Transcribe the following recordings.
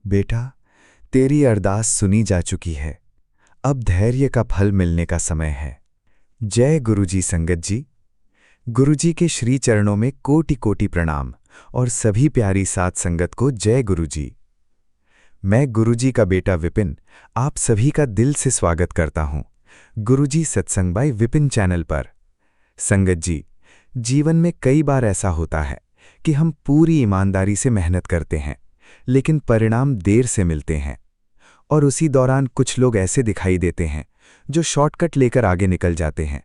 बेटा, तेरी अरदास सुनी जा चुकी है। अब धैर्य का फल मिलने का समय है। जय गुरुजी संगत जी। गुरुजी के श्री चरणों में कोटि कोटि प्रणाम और सभी प्यारी साध संगत को जय गुरुजी। मैं गुरुजी का बेटा विपिन आप सभी का दिल से स्वागत करता हूं गुरुजी सत्संग बाय विपिन चैनल पर। संगत जी, जीवन में कई बार ऐसा होता है कि हम पूरी ईमानदारी से मेहनत करते हैं, लेकिन परिणाम देर से मिलते हैं। और उसी दौरान कुछ लोग ऐसे दिखाई देते हैं जो शॉर्टकट लेकर आगे निकल जाते हैं।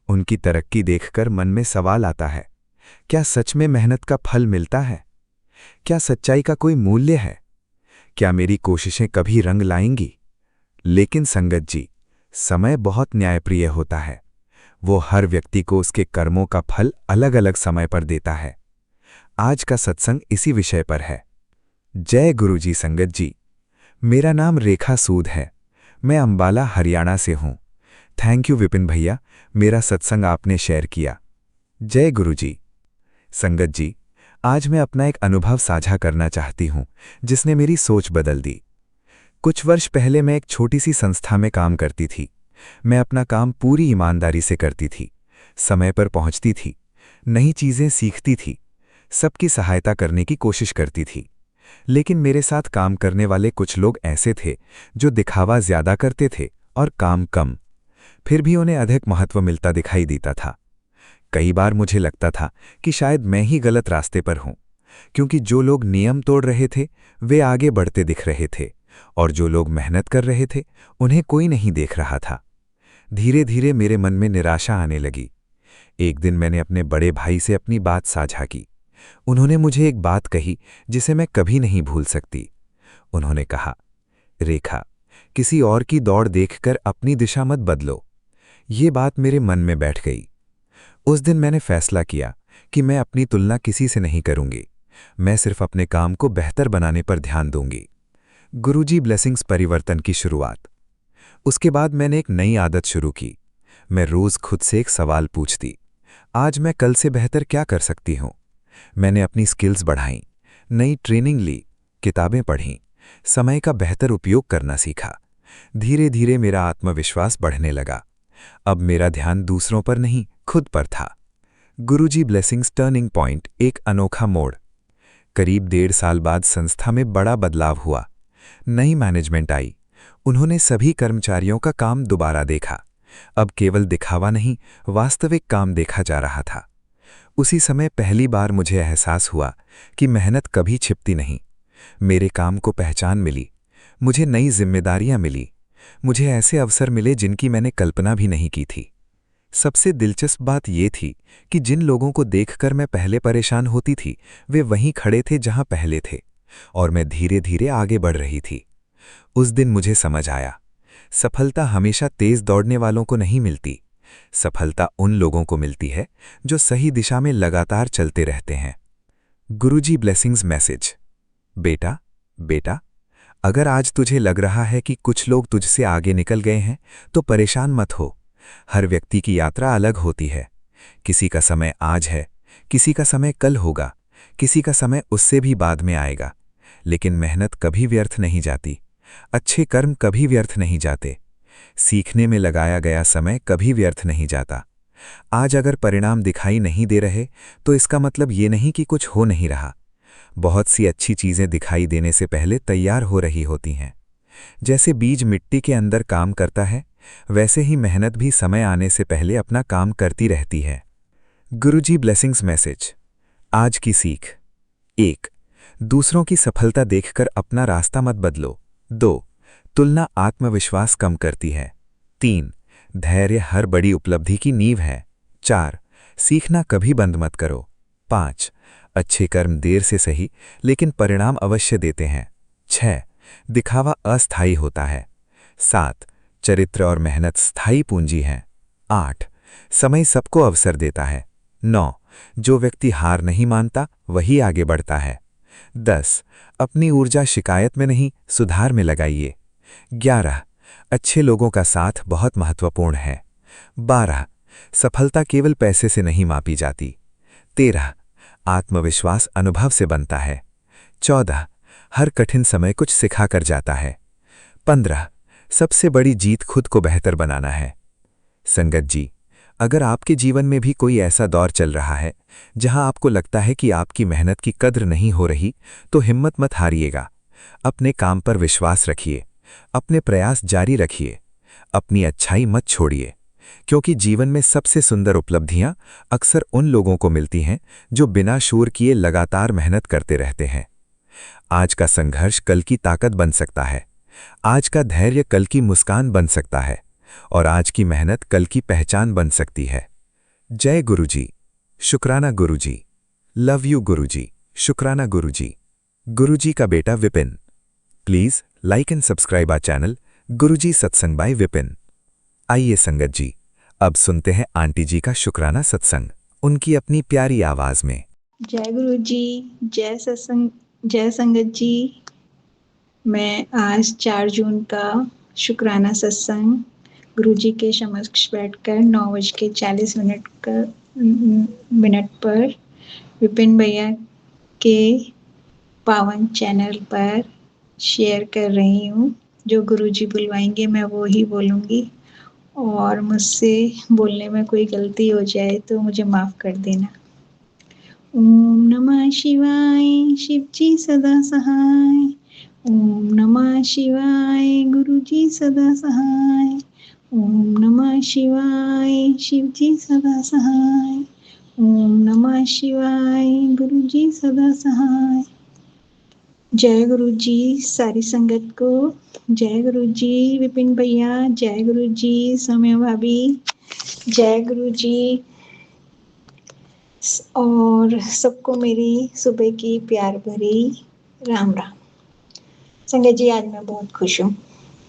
उनकी तरक्की देखकर मन में सवाल आता है, क्या सच में मेहनत का फल मिलता है? क्या सच्चाई का कोई मूल्य है? क्या मेरी कोशिशें कभी रंग लाएंगी? लेकिन संगत जी, समय बहुत न्यायप्रिय होता है। वो हर व्यक्ति को उसके कर्मों का फल अलग अलग समय पर देता है। आज का सत्संग इसी विषय पर है। जय गुरुजी संगत जी। मेरा नाम रेखा सूद है। मैं अंबाला हरियाणा से हूं। थैंक यू विपिन भैया, मेरा सत्संग आपने शेयर किया। जय गुरुजी। संगत जी, आज मैं अपना एक अनुभव साझा करना चाहती हूं जिसने मेरी सोच बदल दी। कुछ वर्ष पहले मैं एक छोटी सी संस्था में काम करती थी। मैं अपना काम पूरी ईमानदारी से करती थी, समय पर पहुंचती थी, नई चीजें सीखती थी, सबकी सहायता करने की कोशिश करती थी। लेकिन मेरे साथ काम करने वाले कुछ लोग ऐसे थे जो दिखावा ज्यादा करते थे और काम कम। फिर भी उन्हें अधिक महत्व मिलता दिखाई देता था। कई बार मुझे लगता था कि शायद मैं ही गलत रास्ते पर हूं, क्योंकि जो लोग नियम तोड़ रहे थे वे आगे बढ़ते दिख रहे थे और जो लोग मेहनत कर रहे थे उन्हें कोई नहीं देख रहा था। धीरे धीरे मेरे मन में निराशा आने लगी। एक दिन मैंने अपने बड़े भाई से अपनी बात साझा की। उन्होंने मुझे एक बात कही जिसे मैं कभी नहीं भूल सकती। उन्होंने कहा, रेखा, किसी और की दौड़ देखकर अपनी दिशा मत बदलो। ये बात मेरे मन में बैठ गई। उस दिन मैंने फैसला किया कि मैं अपनी तुलना किसी से नहीं करूंगी। मैं सिर्फ अपने काम को बेहतर बनाने पर ध्यान दूंगी। गुरुजी ब्लेसिंग्स परिवर्तन की शुरुआत। उसके बाद मैंने एक नई आदत शुरू की। मैं रोज खुद से एक सवाल पूछती, आज मैं कल से बेहतर क्या कर सकती हूं? मैंने अपनी स्किल्स बढ़ाईं, नई ट्रेनिंग ली, किताबें पढ़ीं, समय का बेहतर उपयोग करना सीखा। धीरे धीरे मेरा आत्मविश्वास बढ़ने लगा। अब मेरा ध्यान दूसरों पर नहीं, खुद पर था। गुरुजी ब्लेसिंग्स टर्निंग पॉइंट, एक अनोखा मोड़। करीब 1.5 साल बाद संस्था में बड़ा बदलाव हुआ। नई मैनेजमेंट आई। उन्होंने सभी कर्मचारियों का काम दोबारा देखा। अब केवल दिखावा नहीं, वास्तविक काम देखा जा रहा था। उसी समय पहली बार मुझे एहसास हुआ कि मेहनत कभी छिपती नहीं। मेरे काम को पहचान मिली, मुझे नई जिम्मेदारियां मिली, मुझे ऐसे अवसर मिले जिनकी मैंने कल्पना भी नहीं की थी। सबसे दिलचस्प बात यह थी कि जिन लोगों को देखकर मैं पहले परेशान होती थी वे वहीं खड़े थे जहां पहले थे, और मैं धीरे धीरे आगे बढ़ रही थी। उस दिन मुझे समझ आया, सफलता हमेशा तेज दौड़ने वालों को नहीं मिलती। सफलता उन लोगों को मिलती है जो सही दिशा में लगातार चलते रहते हैं। गुरुजी ब्लेसिंग्स मैसेज। बेटा, बेटा, अगर आज तुझे लग रहा है कि कुछ लोग तुझसे आगे निकल गए हैं तो परेशान मत हो। हर व्यक्ति की यात्रा अलग होती है। किसी का समय आज है, किसी का समय कल होगा, किसी का समय उससे भी बाद में आएगा। लेकिन मेहनत कभी व्यर्थ नहीं जाती। अच्छे कर्म कभी व्यर्थ नहीं जाते। सीखने में लगाया गया समय कभी व्यर्थ नहीं जाता। आज अगर परिणाम दिखाई नहीं दे रहे तो इसका मतलब ये नहीं कि कुछ हो नहीं रहा। बहुत सी अच्छी चीजें दिखाई देने से पहले तैयार हो रही होती हैं। जैसे बीज मिट्टी के अंदर काम करता है, वैसे ही मेहनत भी समय आने से पहले अपना काम करती रहती है। गुरुजी ब्लेसिंग्स मैसेज। आज की सीख। 1. दूसरों की सफलता देखकर अपना रास्ता मत बदलो। 2. तुलना आत्मविश्वास कम करती है। 3. धैर्य हर बड़ी उपलब्धि की नींव है। 4. सीखना कभी बंद मत करो। 5. अच्छे कर्म देर से सही लेकिन परिणाम अवश्य देते हैं। 6. दिखावा अस्थायी होता है। 7. चरित्र और मेहनत स्थायी पूंजी हैं। 8. समय सबको अवसर देता है। 9. जो व्यक्ति हार नहीं मानता वही आगे बढ़ता है। 10. अपनी ऊर्जा शिकायत में नहीं, सुधार में लगाइए। 11. अच्छे लोगों का साथ बहुत महत्वपूर्ण है। 12. सफलता केवल पैसे से नहीं मापी जाती। 13. आत्मविश्वास अनुभव से बनता है। 14. हर कठिन समय कुछ सिखा कर जाता है। 15 सबसे बड़ी जीत खुद को बेहतर बनाना है। संगत जी, अगर आपके जीवन में भी कोई ऐसा दौर चल रहा है जहां आपको लगता है कि आपकी मेहनत की कद्र नहीं हो रही, तो हिम्मत मत हारिएगा। अपने काम पर विश्वास रखिए, अपने प्रयास जारी रखिए, अपनी अच्छाई मत छोड़िए, क्योंकि जीवन में सबसे सुंदर उपलब्धियां अक्सर उन लोगों को मिलती हैं जो बिना शोर किए लगातार मेहनत करते रहते हैं। आज का संघर्ष कल की ताकत बन सकता है, आज का धैर्य कल की मुस्कान बन सकता है, और आज की मेहनत कल की पहचान बन सकती है। जय गुरुजी, शुक्राना गुरुजी, लव यू गुरुजी, शुक्राना गुरुजी। गुरुजी का बेटा Vipin. Please like and subscribe our channel Guruji Satsang by Vipin. आइए संगत जी, अब सुनते हैं आंटी जी का शुक्राना सत्संग, उनकी अपनी प्यारी आवाज में। जय गुरु जी, जय सत्संग, जय संगत जी। मैं आज 4 जून का शुक्राना सत्संग गुरु जी के समक्ष बैठकर 9:40 मिनट पर विपिन भैया के पावन चैनल पर शेयर कर रही हूँ। जो गुरु जी बुलवाएंगे मैं वो ही बोलूँगी, और मुझसे बोलने में कोई गलती हो जाए तो मुझे माफ़ कर देना। ओम नमः शिवाय, शिवजी सदा सहाय। ओम नमः शिवाय, गुरुजी सदा सहाय। ओम नमः शिवाय, शिवजी सदा सहाय। ओम नमः शिवाय, गुरुजी सदा सहाय। जय गुरु जी सारी संगत को। जय गुरु जी विपिन भैया, जय गुरु जी सौम्या भाभी, जय गुरु जी, और सबको मेरी सुबह की प्यार भरी राम राम। संगत जी, आज मैं बहुत खुश हूँ,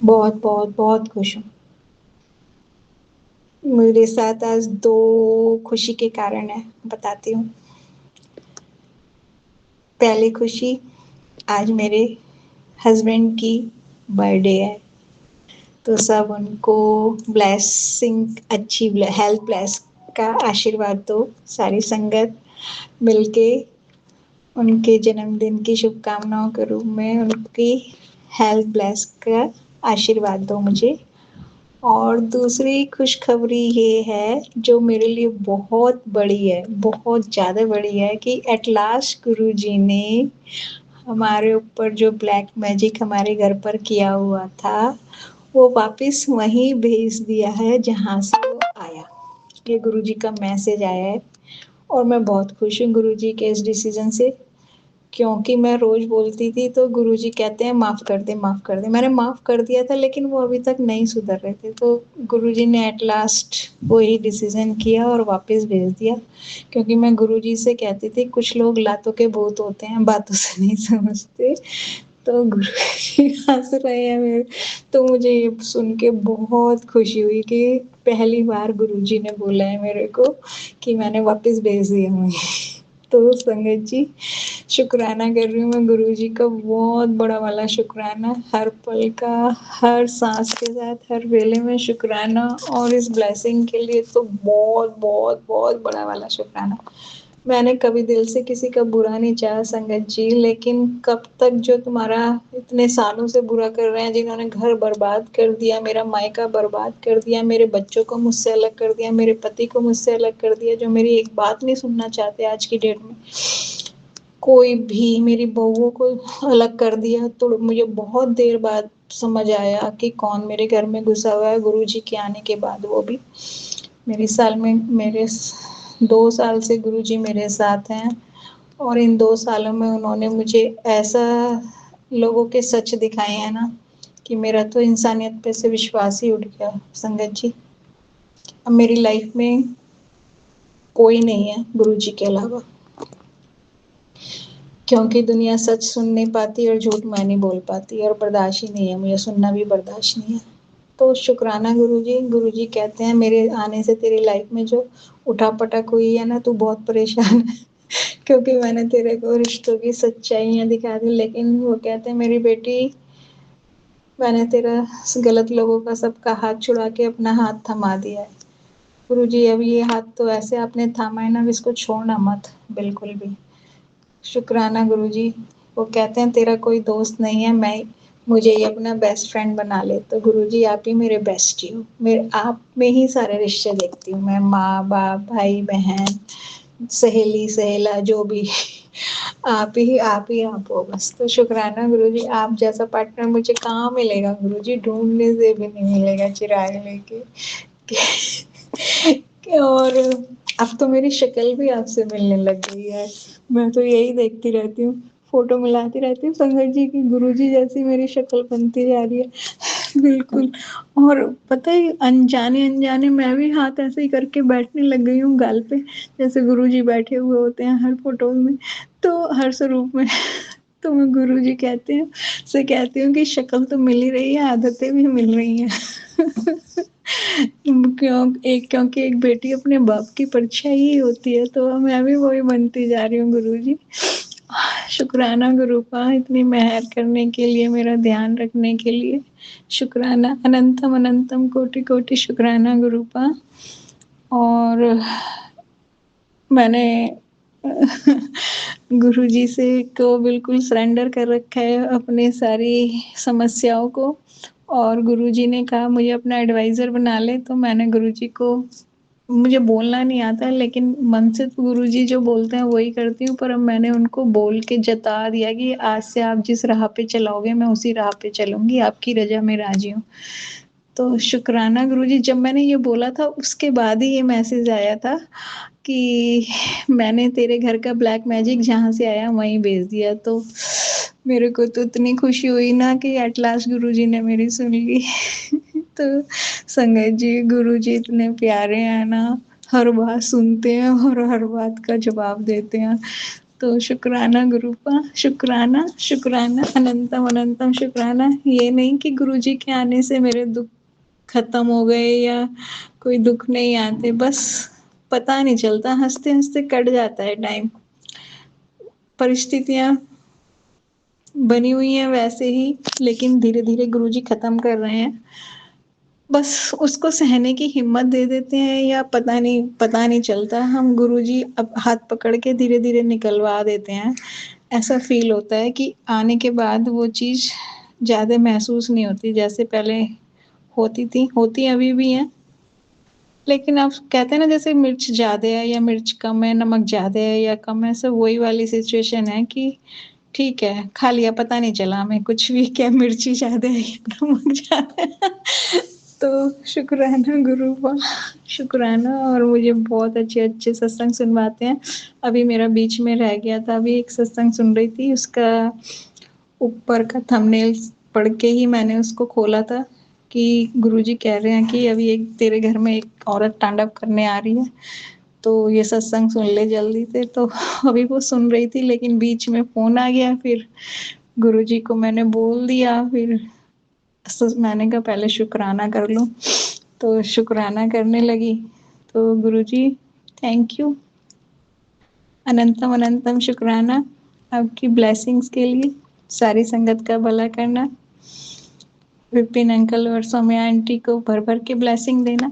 बहुत बहुत बहुत खुश हूँ। मेरे साथ आज 2 खुशी के कारण है, बताती हूँ। पहली खुशी, आज मेरे हस्बैंड की बर्थडे है, तो सब उनको ब्लेसिंग, अच्छी हेल्थ ब्लेस का आशीर्वाद दो। सारी संगत मिलके उनके जन्मदिन की शुभकामनाओं के रूप में उनकी हेल्थ ब्लेस का आशीर्वाद दो मुझे। और दूसरी खुशखबरी ये है, जो मेरे लिए बहुत बड़ी है, बहुत ज़्यादा बड़ी है, कि एट लास्ट गुरुजी ने हमारे ऊपर जो ब्लैक मैजिक हमारे घर पर किया हुआ था, वो वापस वहीं भेज दिया है जहाँ से वो आया। ये गुरुजी का मैसेज आया है, और मैं बहुत खुश हूँ गुरुजी के इस डिसीजन से, क्योंकि मैं रोज बोलती थी तो गुरुजी कहते हैं माफ कर दे, माफ कर दे। मैंने माफ कर दिया था, लेकिन वो अभी तक नहीं सुधर रहे थे, तो गुरुजी ने एट लास्ट वही डिसीजन किया और वापस भेज दिया। क्योंकि मैं गुरुजी से कहती थी, कुछ लोग लातों के भूत होते हैं, बातों से नहीं समझते, तो गुरुजी हंस रहे हैं मेरे। तो मुझे ये सुन के बहुत खुशी हुई कि पहली बार गुरुजी ने बोला है मेरे को कि मैंने वापस भेज दिया हूँ। तो संगत जी, शुक्राना कर रही हूँ मैं गुरुजी का, बहुत बड़ा वाला शुक्राना, हर पल का, हर सांस के साथ, हर वेले में शुक्राना। और इस ब्लेसिंग के लिए तो बहुत बहुत बहुत बड़ा वाला शुक्राना। मैंने कभी दिल से किसी का बुरा नहीं चाहा संगत जी, लेकिन कब तक जो तुम्हारा इतने सालों से बुरा कर रहे हैं, जिन्होंने घर बर्बाद कर दिया, मेरा मायका बर्बाद कर दिया, मेरे बच्चों को मुझसे अलग कर दिया, मेरे पति को मुझसे अलग कर दिया, जो मेरी एक बात नहीं सुनना चाहते आज की डेट में, कोई भी मेरी बहुओं को अलग कर दिया, तो मुझे बहुत देर बाद समझ आया कि कौन मेरे घर में घुसा हुआ है, गुरुजी के आने के बाद। वो भी मेरे 2 साल से गुरुजी मेरे साथ हैं, और इन 2 सालों में उन्होंने मुझे ऐसा लोगों के सच दिखाए हैं ना, कि मेरा तो इंसानियत पे से विश्वास ही उठ गया संगत जी। अब मेरी लाइफ में कोई नहीं है गुरुजी के अलावा, क्योंकि दुनिया सच सुन नहीं पाती और झूठ मैं नहीं बोल पाती, और बर्दाश्त ही नहीं है, मुझे सुनना भी बर्दाश्त नहीं है। तो शुक्राना गुरुजी। गुरुजी कहते हैं, मेरे आने से तेरी लाइफ में जो उठापटक हुई है ना, तू बहुत परेशान है, क्योंकि मैंने तेरे को रिश्तों की सच्चाइयाँ दिखा दी, लेकिन वो कहते हैं, मेरी बेटी, मैंने तेरा गलत लोगों का सबका हाथ छुड़ा के अपना हाथ थमा दिया है। गुरुजी, अब ये हाथ तो ऐसे आपने थामा है ना, इसको छोड़ना मत बिल्कुल भी। शुक्राना गुरुजी। वो कहते हैं तेरा कोई दोस्त नहीं है, मैं मुझे ये अपना बेस्ट फ्रेंड बना ले। तो गुरुजी आप ही मेरे बेस्टी हो, मेरे आप में ही सारे रिश्ते देखती हूँ मैं, माँ बाप भाई बहन सहेली सहेला जो भी आप हो बस। तो शुक्राना गुरुजी, आप जैसा पार्टनर मुझे कहाँ मिलेगा गुरुजी, ढूंढने से भी नहीं मिलेगा चिराग लेके। और अब तो मेरी शक्ल भी आपसे मिलने लग गई है, मैं तो यही देखती रहती हूँ, फोटो मिलाती रहती हूँ संगत जी की, गुरुजी जैसी मेरी शक्ल बनती जा रही है। बिल्कुल। और पता है अनजाने अनजाने मैं भी हाथ ऐसे ही करके बैठने लग गई हूँ गाल पे, जैसे गुरुजी बैठे हुए होते हैं हर फोटो में, तो हर स्वरूप में। तो मैं गुरुजी कहते हैं से कहती हूँ कि शक्ल तो मिल ही रही है, आदतें भी मिल रही हैं। क्योंकि एक बेटी अपने बाप की परछाई ही होती है, तो मैं भी वही बनती जा रही हूँ गुरुजी। शुक्राना गुरुपा, इतनी मेहर करने के लिए, मेरा ध्यान रखने के लिए शुक्राना, अनंतम अनंतम कोटि कोटि शुक्राना गुरुपा। और मैंने गुरुजी से को बिल्कुल सरेंडर कर रखा है अपनी सारी समस्याओं को, और गुरुजी ने कहा मुझे अपना एडवाइजर बना ले, तो मैंने गुरुजी को, मुझे बोलना नहीं आता लेकिन मन से तो गुरुजी जो बोलते हैं वही करती हूँ, पर अब मैंने उनको बोल के जता दिया कि आज से आप जिस राह पे चलाओगे मैं उसी राह पे चलूंगी, आपकी रजा में राजी हूँ। तो शुक्राना गुरुजी, जब मैंने ये बोला था उसके बाद ही ये मैसेज आया था कि मैंने तेरे घर का ब्लैक मैजिक जहाँ से आया वहीं भेज दिया। तो मेरे को तो इतनी खुशी हुई ना कि एट लास्ट गुरुजी ने मेरी सुन ली। तो संगत जी, गुरुजी इतने प्यारे हैं ना, हर बात सुनते हैं और हर बात का जवाब देते हैं। तो शुक्राना गुरुपा, शुक्राना शुक्राना, अनंतम अनंतम शुक्राना। ये नहीं कि गुरुजी के आने से मेरे दुख खत्म हो गए या कोई दुख नहीं आते, बस पता नहीं चलता, हंसते हंसते कट जाता है टाइम। परिस्थितियां बनी हुई हैं वैसे ही, लेकिन धीरे धीरे गुरुजी खत्म कर रहे हैं, बस उसको सहने की हिम्मत दे देते हैं, या पता नहीं चलता, हम गुरुजी अब हाथ पकड़ के धीरे धीरे निकलवा देते हैं। ऐसा फील होता है कि आने के बाद वो चीज ज्यादा महसूस नहीं होती जैसे पहले होती थी, होती अभी भी है, लेकिन आप कहते हैं ना जैसे मिर्च ज्यादा है या मिर्च कम है, नमक ज्यादा है या कम है, सब वही वाली सिचुएशन है कि ठीक है खा लिया, पता नहीं चला हमें कुछ भी, क्या मिर्ची ज्यादा है या नमक ज्यादा है। तो शुक्राना गुरुपा, शुक्राना। और मुझे बहुत अच्छे अच्छे सत्संग सुनवाते हैं। अभी मेरा बीच में रह गया था, अभी एक सत्संग सुन रही थी, उसका ऊपर का थंबनेल पढ़ के ही मैंने उसको खोला था कि गुरुजी कह रहे हैं कि अभी एक तेरे घर में एक औरत तांडव करने आ रही है, तो ये सत्संग सुन ले जल्दी से। तो अभी वो सुन रही थी लेकिन बीच में फोन आ गया, फिर गुरुजी को मैंने बोल दिया, फिर मैंने कहा पहले शुक्राना कर लूं, तो शुक्राना करने लगी। तो गुरुजी थैंक यू, अनंतम अनंतम शुक्राना आपकी ब्लेसिंग्स के लिए, सारी संगत का भला करना, विपिन अंकल और सौम्या आंटी को भर भर के ब्लेसिंग देना,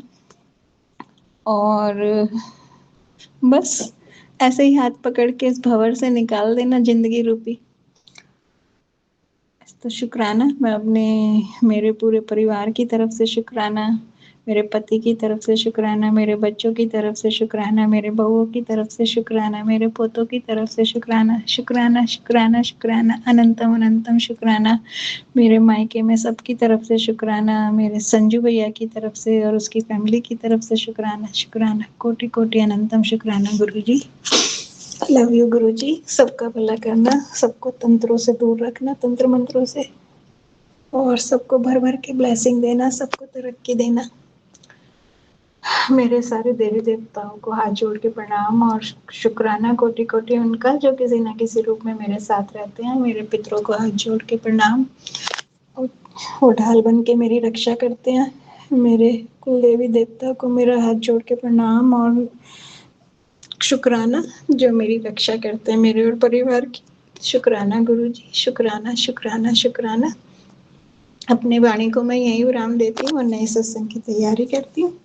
और बस ऐसे ही हाथ पकड़ के इस भंवर से निकाल देना जिंदगी रूपी। तो शुक्राना, मैं अपने मेरे पूरे परिवार की तरफ से शुक्राना, मेरे पति की तरफ से शुक्राना, मेरे बच्चों की तरफ से शुक्राना, मेरे बहुओं की तरफ से शुक्राना, मेरे पोतों की तरफ से शुक्राना, शुक्राना शुक्राना शुक्राना, अनंतम अनंतम शुक्राना, मेरे मायके में सबकी तरफ से शुक्राना, मेरे संजू भैया की तरफ से और उसकी फैमिली की तरफ से शुक्राना, शुक्राना कोटि कोटि अनंतम शुक्राना गुरुजी। लव यू गुरुजी, सबका भला करना, सबको तंत्रों से दूर रखना, तंत्र मंत्रों से, और सबको भर भर के ब्लेसिंग देना, सबको तरक्की देना। मेरे सारे देवी देवताओं को हाथ जोड़ के प्रणाम और शुक्राना कोटि कोटि उनका, जो किसी न किसी रूप में मेरे साथ रहते हैं। मेरे पितरों को हाथ जोड़ के प्रणाम, वो ढाल बन के मेरी रक्षा करते हैं। मेरे कुल देवी देवता को मेरा हाथ जोड़ के प्रणाम और शुक्राना, जो मेरी रक्षा करते हैं मेरे और परिवार की। शुक्राना गुरुजी, शुक्राना शुक्राना शुक्राना। अपने वाणी को मैं यही विराम देती हूँ और नए सत्संग की तैयारी करती हूँ।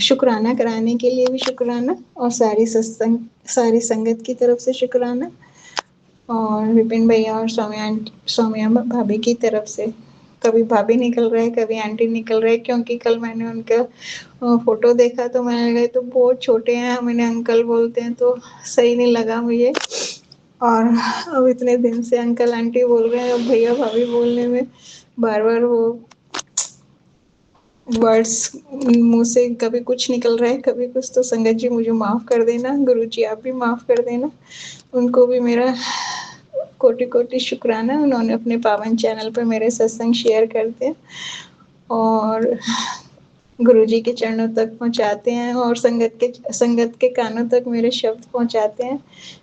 शुक्राना कराने के लिए भी शुक्राना, और सारी संगत की तरफ से शुक्राना। और विपिन भैया और सौम्या भाभी की तरफ से। कभी भाभी निकल रहा है, कभी आंटी निकल रहा है, क्योंकि कल मैंने उनका फोटो देखा तो मैंने लगा तो बहुत छोटे हैं, मैंने अंकल बोलते हैं तो सही नहीं लगा मुझे। और अब इतने दिन से अंकल आंटी बोल रहे हैं, अब भैया भाभी बोलने में बार बार वो वर्ड्स मुंह से कभी कुछ निकल रहा है, कभी कुछ। तो संगत जी मुझे माफ कर देना, गुरु जी आप भी माफ कर देना। उनको भी मेरा कोटि कोटि शुक्राना, उन्होंने अपने पावन चैनल पर मेरे सत्संग शेयर करते हैं और गुरु जी के चरणों तक पहुंचाते हैं और संगत के कानों तक मेरे शब्द पहुंचाते हैं।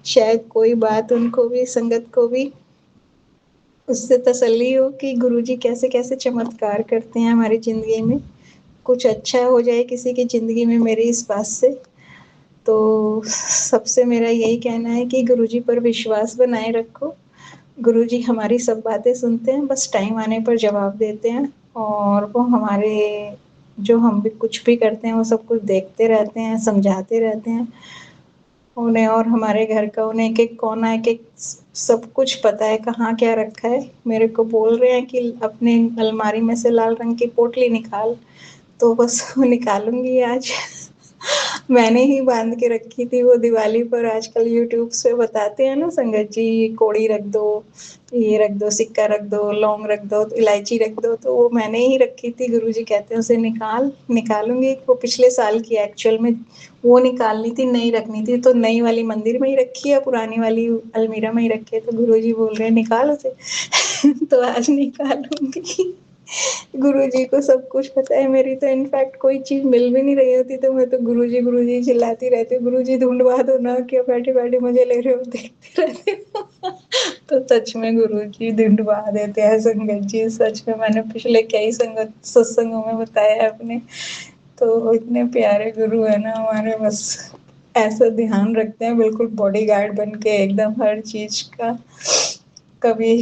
शायद कोई बात उनको भी, संगत को भी उससे तसल्ली हो कि गुरु जी कैसे कैसे चमत्कार करते हैं हमारी जिंदगी में, कुछ अच्छा हो जाए किसी की जिंदगी में मेरी इस बात से। तो सबसे मेरा यही कहना है कि गुरुजी पर विश्वास बनाए रखो। गुरुजी हमारी सब बातें सुनते हैं, बस टाइम आने पर जवाब देते हैं और वो हमारे जो हम भी कुछ भी करते हैं वो सब कुछ देखते रहते हैं, समझाते रहते हैं उन्हें। और हमारे घर का उन्हें एक एक कोना, एक एक सब कुछ पता है कहाँ क्या रखा है। मेरे को बोल रहे हैं कि अपने अलमारी में से लाल रंग की पोटली निकाल, तो बस वो निकालूंगी आज। मैंने ही बांध के रखी थी वो दिवाली पर। आजकल यूट्यूब पे बताते हैं ना संगत जी, कोड़ी रख दो, ये रख दो, सिक्का रख दो, लौंग रख दो, इलायची रख दो, तो वो मैंने ही रखी थी। गुरुजी कहते हैं उसे निकालूंगी। वो पिछले साल की एक्चुअल में वो निकालनी थी, नई रखनी थी, तो नई वाली मंदिर में ही रखी है, पुरानी वाली अलमीरा में ही रखी है। तो गुरुजी बोल रहे हैं निकाल उसे। तो आज निकालूंगी। गुरुजी को सब कुछ पता है। मेरी तो इनफैक्ट कोई चीज मिल भी नहीं रही होती तो मैं तो गुरुजी चिल्लाती रहती हूँ, गुरुजी ढूंढवा दो ना, क्या बैठे बैठे मुझे ले रहे हो, देखते रहते हो। तो सच में गुरुजी ढूंढवा देते हैं संगत जी, सच में। मैंने पिछले कई संगत सत्संगों में बताया है अपने। तो इतने प्यारे गुरु है ना हमारे, बस ऐसा ध्यान रखते हैं, बिल्कुल बॉडीगार्ड बन के एकदम हर चीज का। कभी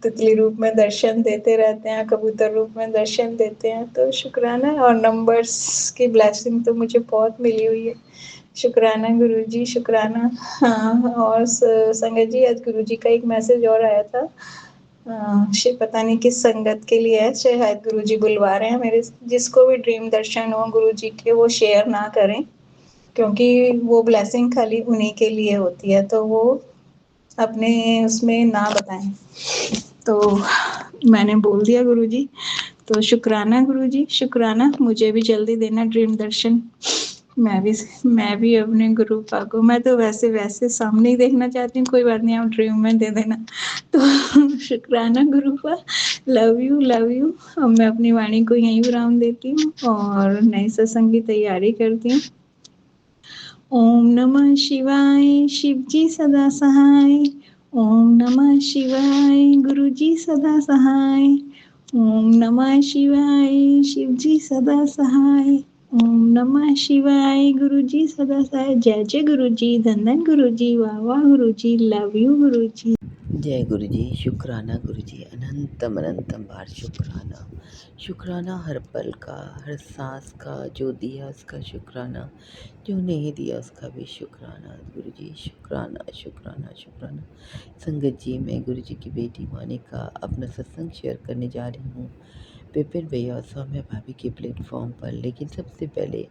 तितली रूप में दर्शन देते रहते हैं, कबूतर रूप में दर्शन देते हैं। तो शुक्राना। और नंबर्स की ब्लेसिंग तो मुझे बहुत मिली हुई है। शुक्राना गुरुजी, शुक्राना। हाँ, और संगत जी आज गुरुजी का एक मैसेज और आया था, पता नहीं किस संगत के लिए है, शायद गुरुजी बुलवा रहे हैं मेरे। जिसको भी ड्रीम दर्शन हो गुरुजी के, वो शेयर ना करें, क्योंकि वो ब्लेसिंग खाली उन्हीं के लिए होती है, तो वो अपने उसमें ना बताएं। तो मैंने बोल दिया गुरुजी। तो शुक्राना गुरुजी, शुक्राना। मुझे भी जल्दी देना ड्रीम दर्शन। मैं भी अपने गुरु पा को, मैं तो वैसे वैसे सामने ही देखना चाहती हूँ, कोई बात नहीं आप ड्रीम में दे देना। तो शुक्राना गुरु पा, लव यू लव यू। अब मैं अपनी वाणी को यहीं विराम देती हूँ और नए सत्संग की तैयारी करती हूँ। ओम नमः शिवाय, शिवजी सदा सहाय। ओम नमः शिवाय, गुरुजी सदा सहाय। ओम नमः शिवाय, शिवजी सदा सहाय। ओम नमः शिवाय, गुरुजी सदा सहाय। जय जय गुरुजी, धन गुरुजी, वाह वाह गुरुजी, लव यू गुरुजी। जय गुरु जी, शुक्राना गुरु जी, अनंतम अनंतम बार शुक्राना। शुक्राना हर पल का, हर सांस का, जो दिया उसका शुक्राना, जो नहीं दिया उसका भी शुक्राना। गुरु जी शुक्राना शुक्राना शुक्राना। संगत जी, मैं गुरु जी की बेटी मोनिका अपना सत्संग शेयर करने जा रही हूँ विपिन भैया और सौम्या भाभी के प्लेटफॉर्म पर। लेकिन सबसे पहले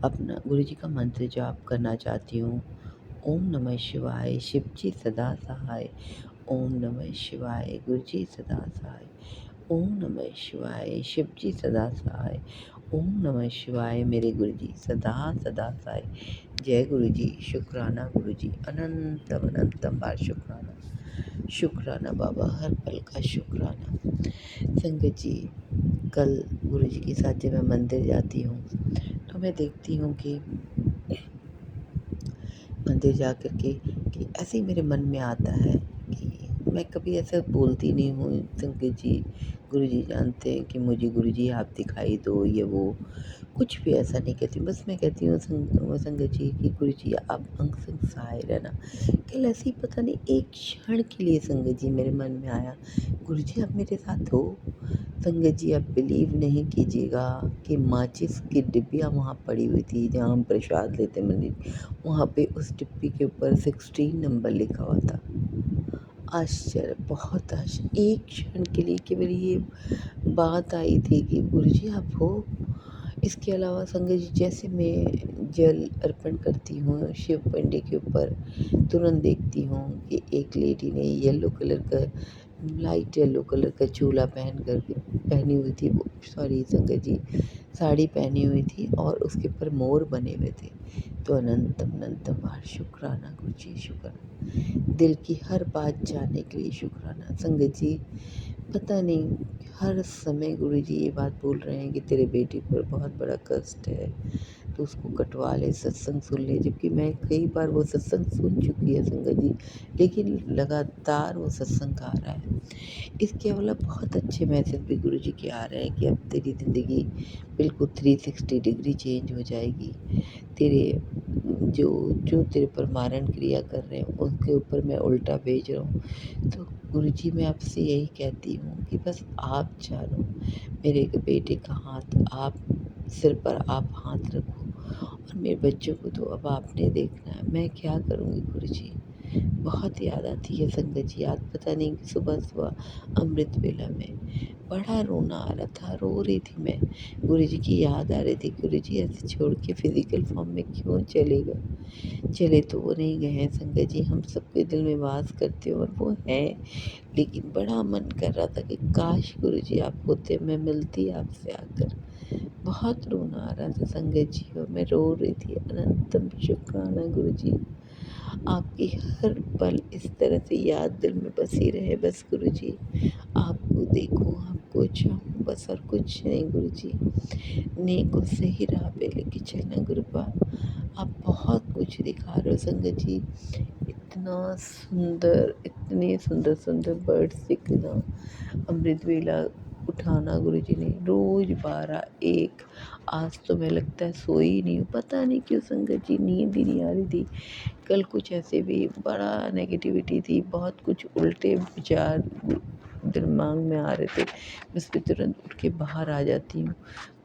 अपना गुरु जी का मंत्र जाप करना चाहती हूँ। ओम नमः शिवाय, शिव जी सदा सहाय। ओम नमः शिवाय, गुरु जी सदा सहाय। ओम नमः शिवाय, शिव जी सदा सहाय। ओम नमः शिवाय, मेरे गुरु जी सदा सदा सहाय। जय गुरु जी, शुक्राना गुरु जी, अनंतम अनंतम बार शुक्राना। शुक्राना बाबा, हर पल का शुक्राना। संगत जी, कल गुरु जी के साथ जब मैं मंदिर जाती हूँ तो मैं देखती हूँ कि मंदिर जा कर के कि ऐसे ही मेरे मन में आता है कि मैं कभी ऐसा बोलती नहीं हूँ संगत जी। गुरु जी जानते हैं कि मुझे गुरु जी आप दिखाई दो, ये वो कुछ भी ऐसा नहीं कहती। बस मैं कहती हूँ संगत जी कि गुरु जी आप अंग संग सहाय रहना। कल ऐसे ही पता नहीं एक क्षण के लिए संगत जी मेरे मन में आया, गुरु जी आप मेरे साथ हो। संगत जी आप बिलीव नहीं कीजिएगा कि माचिस की डिब्बियाँ वहाँ पड़ी हुई थी जहाँ हम प्रसाद लेते मंदिर, वहाँ पे उस डिब्बी के ऊपर 16 नंबर लिखा हुआ था। आश्चर्य, बहुत आश्चर्य। एक क्षण के लिए केवल ये बात आई थी कि गुरुजी आप हो। इसके अलावा संगत जी, जैसे मैं जल अर्पण करती हूँ शिव पिंडी के ऊपर, तुरंत देखती हूँ कि एक लेडी ने येलो कलर का, लाइट येलो कलर का चोला पहनी हुई थी, वो सॉरी संगत जी, साड़ी पहनी हुई थी और उसके ऊपर मोर बने हुए थे। तो अनंतम अनंतम बार शुक्राना गुरुजी, शुक्राना। दिल की हर बात जानने के लिए शुक्राना संगत जी। पता नहीं हर समय गुरुजी ये बात बोल रहे हैं कि तेरे बेटे पर बहुत बड़ा कष्ट है, तो उसको कटवा ले, सत्संग सुन ले। जबकि मैं कई बार वो सत्संग सुन चुकी है संगत जी, लेकिन लगातार वो सत्संग आ रहा है। इसके अलावा बहुत अच्छे मैसेज भी गुरुजी के आ रहे हैं कि अब तेरी ज़िंदगी बिल्कुल 360 डिग्री चेंज हो जाएगी। तेरे जो जो तेरे पर मारण क्रिया कर रहे हैं उनके ऊपर मैं उल्टा भेज रहा हूँ। तो गुरुजी मैं आपसे यही कहती हूँ कि बस आप जानो, मेरे बेटे का हाथ आप सिर पर आप हाथ रखो, और मेरे बच्चों को तो अब आपने देखना है। मैं क्या करूँगी गुरुजी, बहुत याद आती है संगत जी। याद पता नहीं कि सुबह सुबह अमृत वेला में बड़ा रोना आ रहा था, रो रही थी मैं। गुरुजी की याद आ रही थी, गुरुजी ऐसे छोड़ के फिजिकल फॉर्म में क्यों चले गए। चले तो वो नहीं गए हैं संगत जी, हम सबके दिल में वास करते हो और वो हैं। लेकिन बड़ा मन कर रहा था कि काश गुरुजी आप होते, मैं मिलती आपसे आकर। बहुत रोना आ रहा था संगत जी और मैं रो रही थी। अनंतम शुक्राना गुरुजी, आपकी हर पल इस तरह से याद दिल में बसी रहे। बस गुरुजी आपको देखूं, आपको चाहूं, बस और कुछ नहीं गुरुजी। नेक और सही राह पे लेके चलना गुरुपा। आप बहुत कुछ दिखा रहे हो संगत जी। इतना सुंदर, इतने सुंदर सुंदर बर्ड्स दिखना, अमृत वेला उठाना गुरुजी ने रोज 12-1। आज तो मैं लगता है सोई ही नहीं हूँ, पता नहीं क्यों संगत जी, नींद ही नहीं आ रही थी। कल कुछ ऐसे भी बड़ा नेगेटिविटी थी, बहुत कुछ उल्टे विचार दिमाग में आ रहे थे। मैं उस पे तुरंत उठ के बाहर आ जाती हूँ,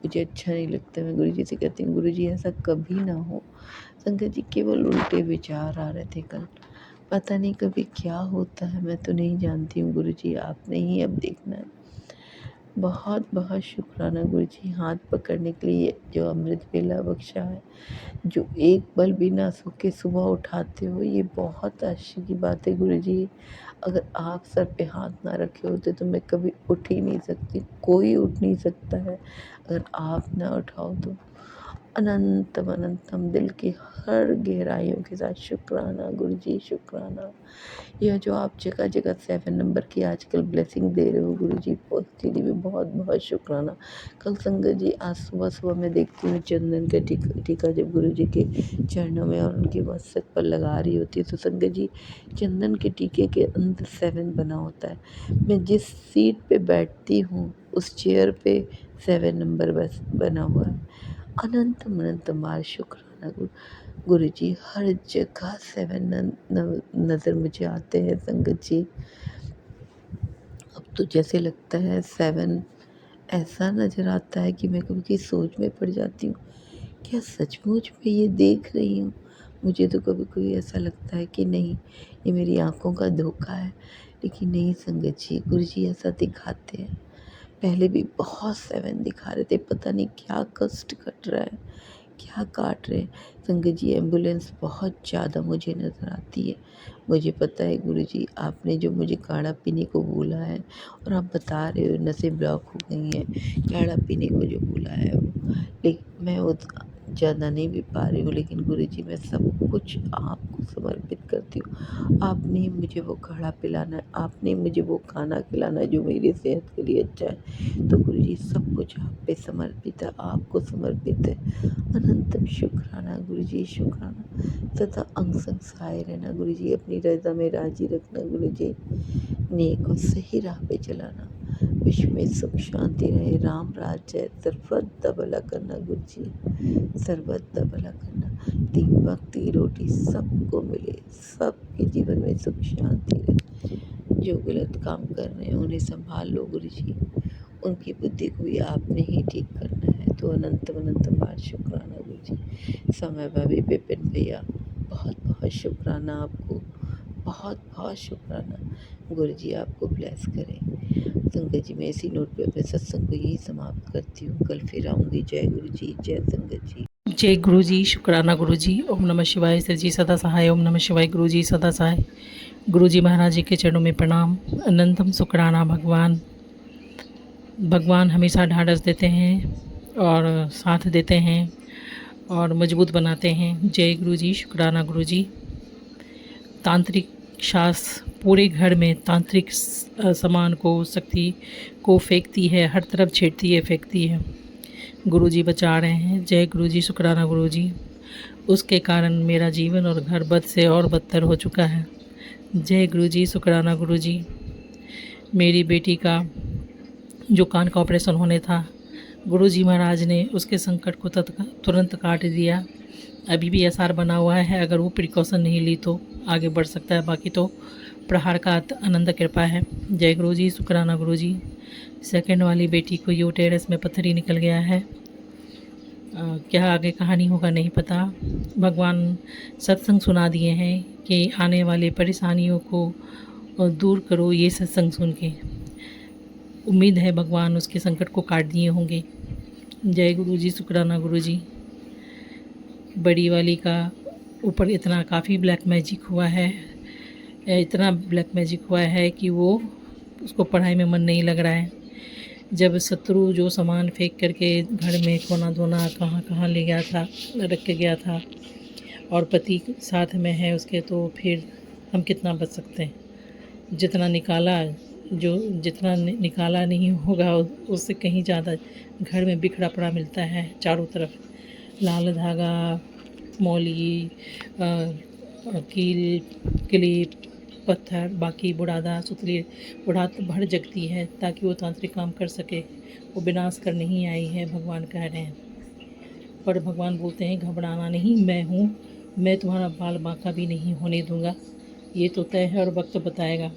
मुझे अच्छा नहीं लगता। मैं गुरुजी से कहती हूँ गुरुजी ऐसा कभी ना हो। संगत जी केवल उल्टे विचार आ रहे थे कल, पता नहीं कभी क्या होता है, मैं तो नहीं जानती हूँ गुरुजी, आपने ही अब देखना है। बहुत बहुत शुक्राना गुरुजी, हाथ पकड़ने के लिए जो अमृत वेला बख्शा है, जो एक पल भी ना सो के सुबह उठाते हो, ये बहुत आश्चर्य की बात है गुरुजी। अगर आप सर पे हाथ ना रखे होते तो मैं कभी उठ ही नहीं सकती, कोई उठ नहीं सकता है अगर आप ना उठाओ तो। अनंतम अनंतम दिल की हर गहराइयों के साथ शुक्राना गुरुजी, शुक्राना। यह जो आप जगह जगह 7 नंबर की आजकल ब्लेसिंग दे रहे हो गुरुजी, उसके लिए भी बहुत बहुत शुक्राना। कल संगत जी आज सुबह सुबह मैं देखती हूँ चंदन का टीका जब गुरुजी के चरणों में और उनके मस्तक पर लगा रही होती है, तो संगत जी चंदन के टीके के अंदर 7 बना होता है। मैं जिस सीट पे बैठती हूँ उस चेयर पे 7 नंबर बस बना हुआ है। अनंतम अनंतम बार शुक्राना गुरुजी, हर जगह 7 नज़र मुझे आते हैं संगत जी। अब तो जैसे लगता है 7 ऐसा नज़र आता है कि मैं कभी की सोच में पड़ जाती हूँ, क्या सचमुच में ये देख रही हूँ। मुझे तो कभी कभी ऐसा लगता है कि नहीं, ये मेरी आँखों का धोखा है। लेकिन नहीं संगत जी, गुरुजी ऐसा दिखाते हैं। पहले भी बहुत 7 दिखा रहे थे, पता नहीं क्या कष्ट कट रहा है, क्या काट रहे हैं। संगत जी एम्बुलेंस बहुत ज़्यादा मुझे नज़र आती है। मुझे पता है गुरुजी, आपने जो मुझे काढ़ा पीने को बोला है और आप बता रहे हो नसें ब्लॉक हो गई हैं, काढ़ा पीने को जो बोला है वो, लेकिन मैं वो ज़्यादा नहीं पी पा रही हूँ। लेकिन गुरुजी मैं सब कुछ आपको समर्पित करती हूँ। आपने मुझे वो काढ़ा पिलाना है, आपने मुझे वो खाना खिलाना है जो मेरी सेहत के लिए अच्छा है। तो गुरुजी सब कुछ आप पे समर्पित है, आपको समर्पित है। अनंतम शुक्राना गुरुजी, शुक्राना। सदा अंग संग सहाय रहना गुरुजी, अपनी रज़ा में राजी रखना गुरुजी, नेक और सही राह पे चलाना, विश्व में सुख शांति रहे, राम राज्य सर्वदा भला करना गुरुजी, सर्वदा भला करना। 3 वक्त की रोटी सबको मिले, सबके जीवन में सुख शांति रहे। जो गलत काम कर रहे हैं उन्हें संभाल लो गुरुजी, उनकी बुद्धि को भी आपने ही ठीक करना है। तो अनंत बार शुक्राना गुरुजी। समय भाभी विपिन भैया, बहुत बहुत शुक्राना आपको, बहुत बहुत शुक्राना। गुरुजी आपको ब्लेस करें। संगत जी, मैं इसी नोट पे अपने सत्संग को यही समाप्त करती हूँ। कल फिर आऊँगी। जय गुरु जी, जय संगत जी। जय गुरु जी, शुक्राना गुरु जी। ओम नमः शिवाय। सर जी सदा सहाय। ओम नमः शिवाय। गुरु जी सदा सहाय। गुरु जी महाराज जी के चरणों में प्रणाम। अनंतम शुक्राना भगवान। भगवान हमेशा ढाढ़स देते हैं और साथ देते हैं और मजबूत बनाते हैं। जय गुरु जी, शुक्राना गुरु जी। तांत्रिक शास्त्र पूरे घर में तांत्रिक सामान को, शक्ति को फेंकती है, हर तरफ छेड़ती है, फेंकती है। गुरु जी बचा रहे हैं। जय गुरु जी, शुक्राना गुरु जी। उसके कारण मेरा जीवन और घर बद से और बदतर हो चुका है। जय गुरु जी, शुक्राना गुरु जी। मेरी बेटी का जो कान का ऑपरेशन होने था, गुरु जी महाराज ने उसके संकट को तुरंत काट दिया। अभी भी एसआर बना हुआ है, अगर वो प्रिकॉशन नहीं ली तो आगे बढ़ सकता है, बाकी तो प्रहार का आनंद कृपा है। जय गुरु जी, शुक्राना गुरु जी। सेकंड वाली बेटी को यूटेरस में पत्थरी निकल गया है। क्या आगे कहानी होगा नहीं पता। भगवान सत्संग सुना दिए हैं कि आने वाले परेशानियों को दूर करो, ये सत्संग सुन के। उम्मीद है भगवान उसके संकट को काट दिए होंगे। जय गुरु जी, शुक्राना गुरु जी। बड़ी वाली का ऊपर इतना काफ़ी ब्लैक मैजिक हुआ है, इतना ब्लैक मैजिक हुआ है कि वो उसको पढ़ाई में मन नहीं लग रहा है। जब शत्रु जो सामान फेंक करके घर में कोना धोना कहाँ कहाँ ले गया था, रख के गया था, और पति साथ में है उसके, तो फिर हम कितना बच सकते हैं। जितना निकाला नहीं होगा उससे कहीं ज़्यादा घर में बिखरा पड़ा मिलता है। चारों तरफ लाल धागा, मौली, कील, क्लिप, पत्थर, बाकी बुढ़ादा सुतली बुढ़ात भर जगती है ताकि वो तांत्रिक काम कर सके। वो विनाश कर नहीं आई है, भगवान कह रहे हैं। पर भगवान बोलते हैं घबराना नहीं, मैं हूँ, मैं तुम्हारा बाल बांका भी नहीं होने दूँगा। ये तो तय है और वक्त बताएगा।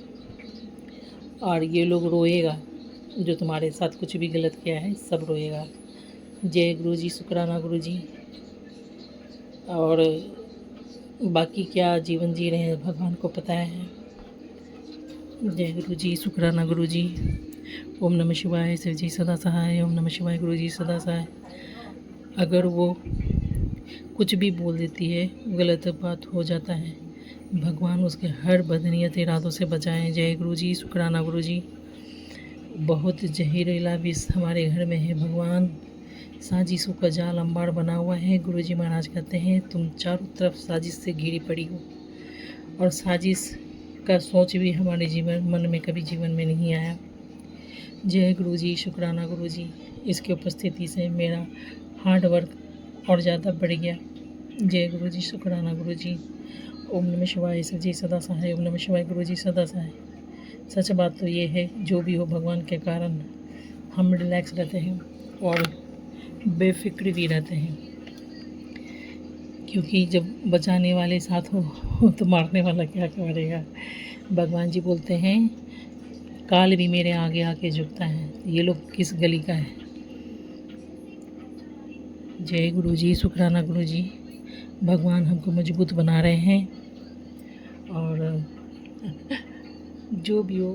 और ये लोग रोएगा, जो तुम्हारे साथ कुछ भी गलत किया है सब रोएगा। जय गुरु जी, शुक्राना गुरु जी। और बाकी क्या जीवन जी रहे हैं भगवान को पता है। जय गुरु जी, शुक्राना गुरु जी। ओम नमः शिवाय। शिव जी सदा सहाय। ओम नमः शिवाय। गुरु जी सदा सहाय। अगर वो कुछ भी बोल देती है, गलत बात हो जाता है, भगवान उसके हर बदनीयत इरादों से बचाएं। जय गुरु जी, शुक्राना गुरु जी। बहुत जहरीला विष हमारे घर में है भगवान। साजिशों का जाल अंबार बना हुआ है। गुरु जी महाराज कहते हैं तुम चारों तरफ साजिश से घिरी पड़ी हो, और साजिश का सोच भी हमारे मन में कभी जीवन में नहीं आया। जय गुरु जी, शुक्राना गुरु जी। इसकी उपस्थिति से मेरा हार्ड वर्क और ज़्यादा बढ़ गया। जय गुरु जी, शुक्राना गुरु जी। ओम नमः शिवाय। शिव जी सदा सहाय। ओम नमः शिवाय। गुरु जी सदा सहाय। सच बात तो ये है, जो भी हो भगवान के कारण हम रिलैक्स रहते हैं और बेफिक्र भी रहते हैं, क्योंकि जब बचाने वाले साथ हो तो मारने वाला क्या करेगा। भगवान जी बोलते हैं काल भी मेरे आगे आके झुकता है। ये लोग किस गली का है। जय गुरु जी, शुक्राना गुरु जी। भगवान हमको मजबूत बना रहे हैं, और जो भी हो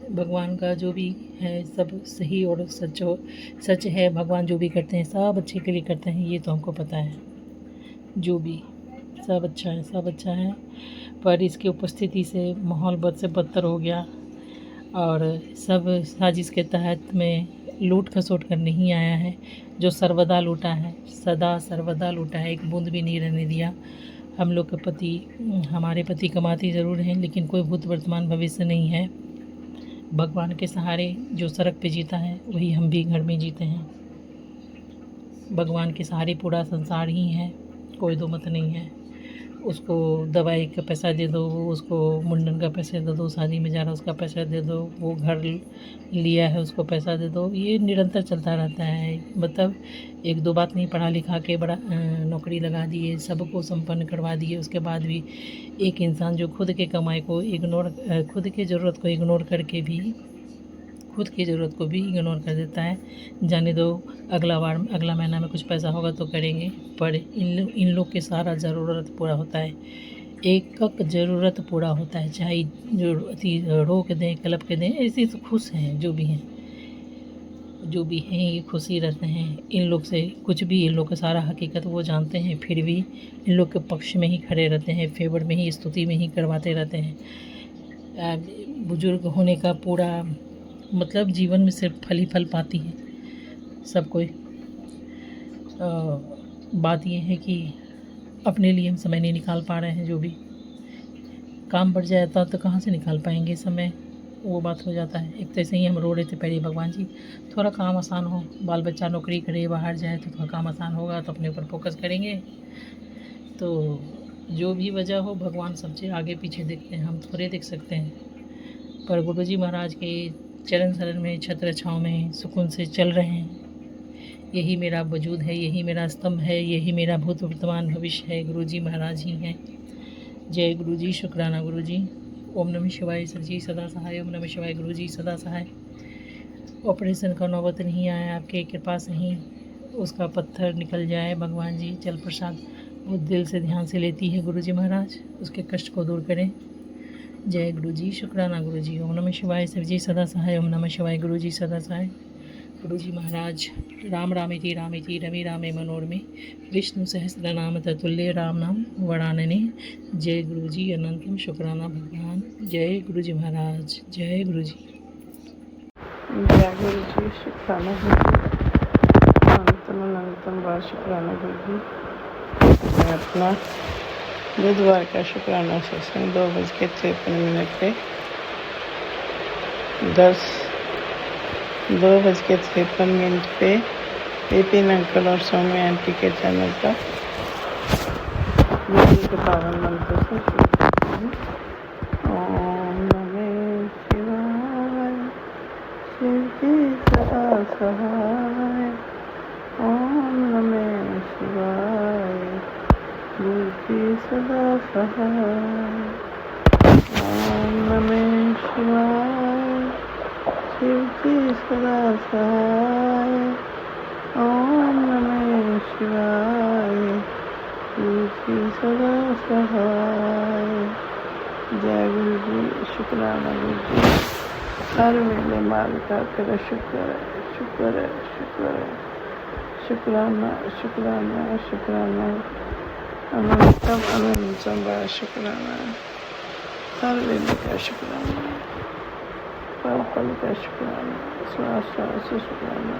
भगवान का जो भी है सब सही और सच है। भगवान जो भी करते हैं सब अच्छे के लिए करते हैं, ये तो हमको पता है। जो भी सब अच्छा है, सब अच्छा है। पर इसकी उपस्थिति से माहौल बद से बदतर हो गया, और सब साजिश के तहत में लूट खसोट कर नहीं आया है। जो सर्वदा लूटा है, सदा सर्वदा लूटा है, एक बूंद भी नहीं रहने दिया। हम लोग के पति, हमारे पति कमाते ज़रूर हैं, लेकिन कोई भूत वर्तमान भविष्य नहीं है। भगवान के सहारे जो सड़क पे जीता है वही हम भी घर में जीते हैं। भगवान के सहारे पूरा संसार ही है, कोई दो मत नहीं है। उसको दवाई का पैसा दे दो, उसको मुंडन का पैसा दे दो, शादी में जा रहा उसका पैसा दे दो, वो घर लिया है उसको पैसा दे दो। ये निरंतर चलता रहता है। मतलब एक दो बात नहीं, पढ़ा लिखा के बड़ा नौकरी लगा दिए, सबको संपन्न करवा दिए, उसके बाद भी एक इंसान जो खुद के कमाई को खुद की ज़रूरत को इग्नोर करके भी खुद की ज़रूरत को भी इग्नोर कर देता है। जाने दो, अगला महीना में कुछ पैसा होगा तो करेंगे, पर इन लोग के सारा ज़रूरत पूरा होता है। एक का ज़रूरत पूरा होता है, चाहे जो अति रो के दें, कलप के दें, ऐसे तो खुश हैं जो भी हैं, जो भी हैं ये खुशी रहते हैं। इन लोग से कुछ भी, इन लोग का सारा हकीकत वो जानते हैं, फिर भी इन लोग के पक्ष में ही खड़े रहते हैं, फेवर में ही, स्तुति में ही करवाते रहते हैं। बुजुर्ग होने का पूरा मतलब जीवन में सिर्फ फल ही फल पाती है सब कोई। बात ये है कि अपने लिए हम समय नहीं निकाल पा रहे हैं, जो भी काम बढ़ जाता तो कहाँ से निकाल पाएंगे समय, वो बात हो जाता है। एक तो ऐसे ही हम रो रहे थे पहले, भगवान जी थोड़ा काम आसान हो, बाल बच्चा नौकरी करे बाहर जाए तो थोड़ा काम आसान होगा तो अपने ऊपर फोकस करेंगे। तो जो भी वजह हो, भगवान सबसे आगे पीछे देखते हैं, हम थोड़े देख सकते हैं। पर गुरु जी महाराज के चरण शरण में, छत्र छाँव में सुकून से चल रहे हैं। यही मेरा वजूद है, यही मेरा स्तंभ है, यही मेरा भूत वर्तमान भविष्य है, गुरु जी महाराज ही हैं। जय गुरु जी, शुक्राना गुरु जी। ओम नमः शिवाय सर जी सदा सहाय, ओम नमः शिवाय गुरु जी सदा सहाय। ऑपरेशन का नौबत नहीं आया, आपके कृपा से ही उसका पत्थर निकल जाए भगवान जी। जल प्रसाद बहुत दिल से ध्यान से लेती है गुरु जी महाराज, उसके कष्ट को दूर करें। जय गुरु जी, शुक्राना गुरु जी। ओम नमः शिवाय शिव जी सदा सहाय, ओम नमः शिवाय गुरु जी सदा सहाय। गुरु जी महाराज राम रामेति रवि रामे मनोरमे, विष्णु सहस्त्र नाम ततुल्य राम नाम वरानने। जय गुरु जी, अनंतम शुक्राना भगवान। जय गुरु जी महाराज, जय गुरु जी। जय गुरु जी, शुक्राना गुरु जी, अनंतम बार शुक्राना गुरु जी। मैं अपना बुधवार का शुक्राना सत्संग 2:53 पे 2:53 पे विपिन अंकल और सौम्य आंटी के चैनल पर गुरु जी के पावन मंत्र से शुरू करती हूँ। ओम नमः शिवाय, शिव जी सदा सहाय। ओम नमः शिवाय, गुरु जी सदा सहाय। ओम नमः शिवाय, शिव जी सदा सहाय। ओम नमः शिवाय, गुरु जी सदा सहाय। जय गुरु जी, शुक्राना गुरु जी। हर वेले मालिका तेरा शुक्र है, शुक्र है, शुक्र है। शुक्राना शुक्राना शुक्राना, अनंतम बार शुक्राना। हर वेले का शुक्राना, पल पल का शुक्राना, श्वास श्वास से शुक्राना,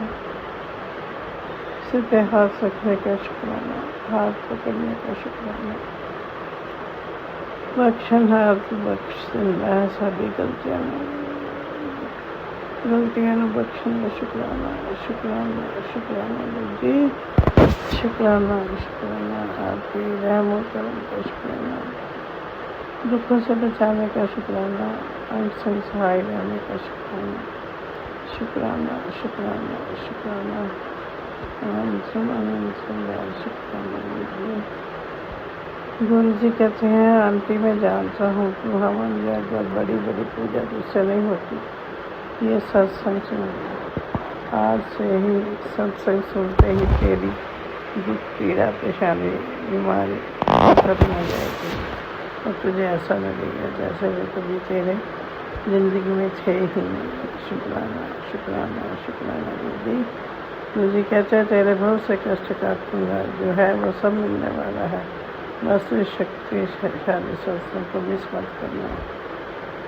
सिर पे हाथ रखने का शुक्राना, हाथ पकड़ने का शुक्राना। बख्शन हाथ बख्शना सारी गलतियाँ बख्शन का शुक्राना, शुक्राना शुक्राना गुरु जी। शुक्राना शुक्राना, आपकी रहमत करम का शुक्राना, दुखों से बचाने का शुक्राना, अंग संग सहाय रहने का शुक्राना। शुक्राना शुक्राना शुक्राना, अनंतम शुक्राना गुरु जी। गुरु जी कहते हैं, आंटी मैं जानता हूँ कि हवन या बड़ी बड़ी पूजा जिससे नहीं होती, ये सत्संग सुन। आज से ही सत्संग सुनते ही तेरी दुख पीड़ा पेशानी बीमारी खत्म हो जाएगी और तुझे ऐसा लगेगा जैसे वे कभी तेरे ज़िंदगी में थे ही नहीं। शुक्राना शुक्राना शुक्राना गुरु जी। गुरु जी कहते हैं, तेरे बहुत से कष्ट काटूंगा, जो है वो सब मिलने वाला है, बस इस शक्तिशाली सत्संग को मिस मत करना।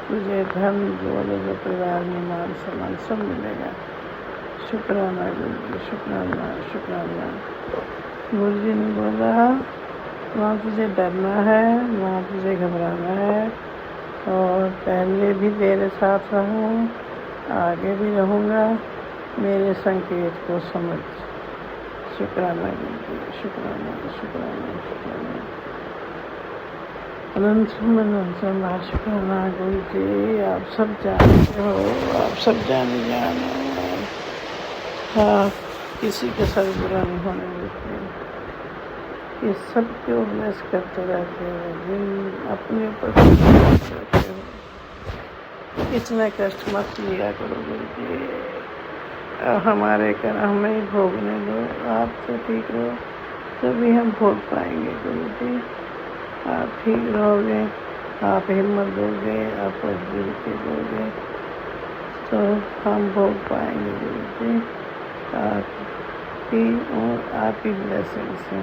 तुझे धन दौलत परिवार में मान सम्मान सब मिलेगा। शुक्राना गुरु जी, शुक्राना शुक्राना। गुरु जी ने बोला, वहाँ तुझे डरना है, वहाँ तुझे घबराना है, और पहले भी तेरे साथ रहूँ, आगे भी रहूँगा, मेरे संकेत को समझ। शुक्राना गुरु जी, शुक्राना शुक्राना शुक्राना, अनंतम शुक्राना गुरु जी। आप सब जानते हो, आप सब जाने जानो। हाँ, किसी के साथ बुरा नहीं होने देते, ये सबको ब्लेस करते रहते हो, जिन अपने ऊपर रहते हो। इतना कष्ट मत लिया करो गुरु जी, हमारे कर हमें ही भोगने दो। आप तो ठीक रहो, तभी हम भोग पाएंगे गुरु जी। आप ठीक रहोगे, आप हिम्मत दोगे, आप मजबूती दोगे तो हम भोग पाएंगे गुरु जी। आपकी और आपकी ब्लेसिंग से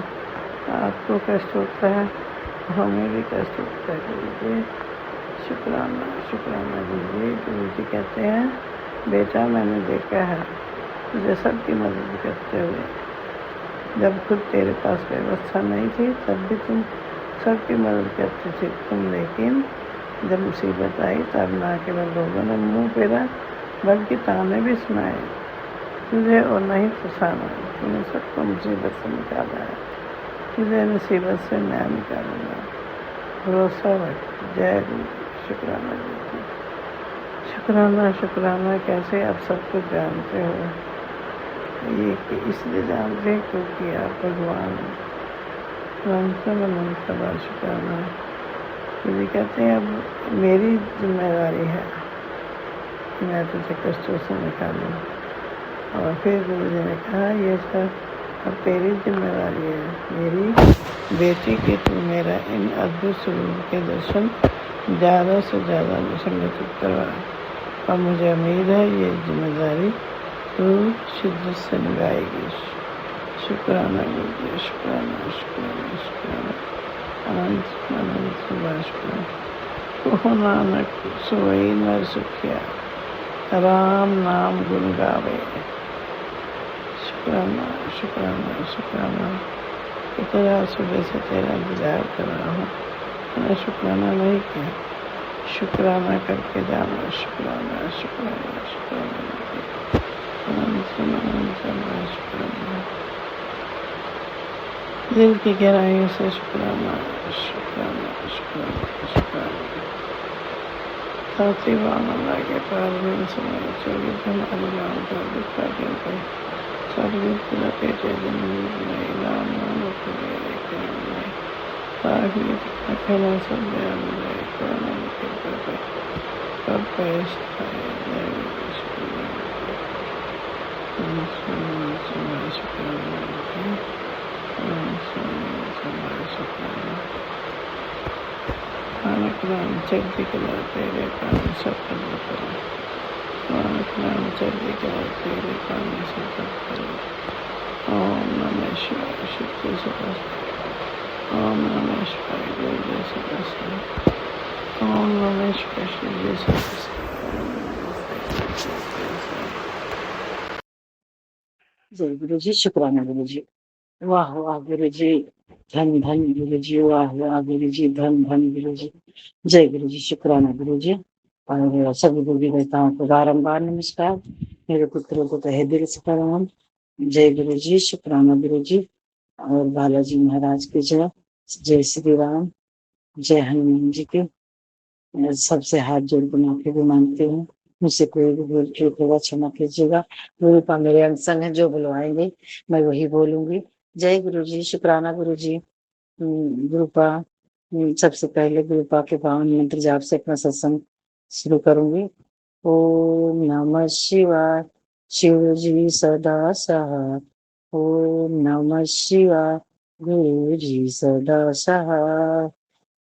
आपको कष्ट होता है, हमें भी कष्ट होता है गुरु जी। शुक्राना शुक्राना गुरु जी। गुरु जी कहते हैं, बेटा मैंने देखा है तुझे सबकी मदद करते हुए, जब खुद तेरे पास व्यवस्था नहीं थी तब भी तुम सबकी मदद करती थी तुम, लेकिन जब मुसीबत आई तब ना केवल लोगों ने मुंह फेरा बल्कि ताने भी सुनाए तुझे और नहीं फंसाना। तूने सबको मुसीबत से निकाला है, तुझे मुसीबत से मैं निकालूंगा, भरोसा रख। जय गुरु। शुक्राना गुरु जी। शुक्राना शुक्राना। कैसे आप सब कुछ जानते हो, ये इसलिए जानते हैं क्योंकि आप भगवान अनंत बार शुक्राना। गुरु जी कहते हैं अब मेरी जिम्मेदारी है कि मैं तुझे कष्टों से निकालूं। और फिर गुरु जी ने कहा, ये सब अब तेरी जिम्मेदारी है मेरी बेटी कि तू मेरा इन अद्भुत स्वरूप के दर्शन ज़्यादा से ज़्यादा संगठित करवा, और मुझे उम्मीद है ये जिम्मेदारी तू शिद्दत से निभाएगी। शुक्राना गुरु जी। शुक्राना शुक्राना शुक्राना। अनंत अनंत बार शुक्राना। कहो नानक सोई नर सुखिया, राम नाम गुण गावे। शुक्राना शुक्राना शुक्राना। इतना सुबह से तेरा इंतजार कर रहा हूँ, मैंने शुक्राना नहीं किया, शुक्राना करके जाना। शुक्राना शुक्राना शुक्राना शुक्राना। दिल की गहराइयों से शुक्राना शुक्राना शुक्राना शुक्राना। साथी वामन के पार में समय चोरी हमारे गाँव का दुखा दिन पे सर्विस लपेटे जमीन में राम नाम को मेरे काम में ताकि अकेला सब बयान में कोरोना के करके कब पैस नाम चलती कला तेरे काम सफल करो, नाम चलती कला तेरे काम सफल करो। ओम नमः शिवाय। शक्ति सदा। ओम नमः शिवाय। गुरु सदा। ओम नमः शिवाय। शिव सदा। जय गुरु जी। शुक्राना गुरु जी। वाह वाह गुरु जी, धन धन गुरु जी, वाह वाह गुरु जी, धन धन गुरु जी। जय गुरु जी। शुक्राना गुरु जी। और सभी गुरु देवताओं को बारंबार नमस्कार, मेरे पुत्रों को तहे दिल से प्रणाम। जय गुरु जी। शुक्राना गुरु जी। और बालाजी महाराज की जय। जय श्री राम। जय हनुमान जी के। सबसे हाथ जोड़ के माफी भी मांगती हूँ, मुझसे कोई भी भूल चूक होगा क्षमा कीजिएगा। गुरुपा मेरे अंग संग है, जो बुलवाएंगे मैं वही बोलूंगी। जय गुरु जी। शुक्राना गुरु जी। गुरुपा सबसे पहले गुरुपा के पावन मंत्र जाप से अपना सत्संग शुरू करूंगी। ओम नमः शिवाय। शिव जी सदा सहाय। ओम नमः शिवाय। गुरु जी सदा सहाय।